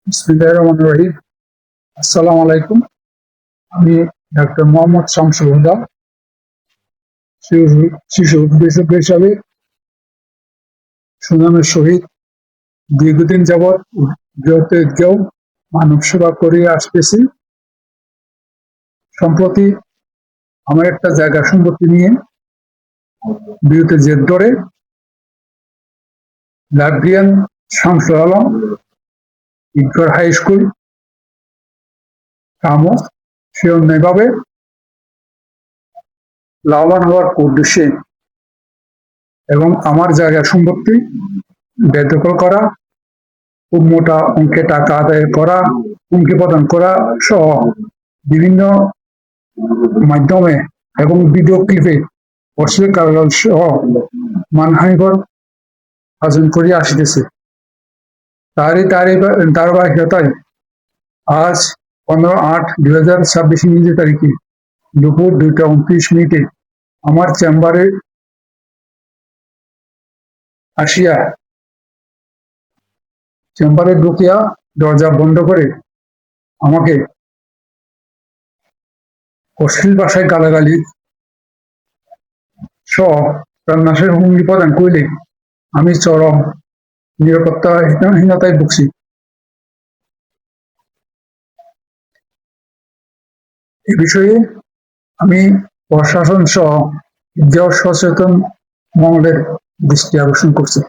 বিসমিল্লাহির রহমানির রহিম। আসসালামু আলাইকুম। আমি ডাক্তার মোহাম্মদ শামসুল হুদা, শিশু বিশেষজ্ঞ হিসাবে সুনামের সহিত দীর্ঘদিন যাবৎ কেউ মানব সেবা করে আসতেছি। সম্প্রতি আমার একটা জায়গা সম্পত্তি নিয়ে বিরতির জের ধরে librarian Shamsul Alam Iqbal high school কামো সে অন্যায়ভাবে লাভবান হওয়ার উদ্দেশ্যে এবং আমার জায়গা সম্পত্তি বেদখল করা, খুব মোটা অঙ্কে টাকা আদায় করা, হুমকি প্রদান করা সহ বিভিন্ন মাধ্যমে এবং ভিডিও ক্লিপে অশ্লীল কার্যক্রম সহ মানহানিকর আয়োজন করিয়া আসিতেছে। তারই ধারাবাহিকতায় আজ 15/8/2026 ইংরেজি তারিখে দুপুর 2টা 29 মিনিটে আমার চেম্বারে আসিয়া চেম্বারে ঢুকিয়া দরজা বন্ধ করে আমাকে অশ্লীল ভাষায় গালাগালি সহ প্রাণনাশের হুমকি প্রদান করিলে আমি চরম নিরাপত্তাহীনতায় ভুগছি। এ বিষয়ে আমি প্রশাসন সহ সচেতন মহলের দৃষ্টি আকর্ষণ করছি।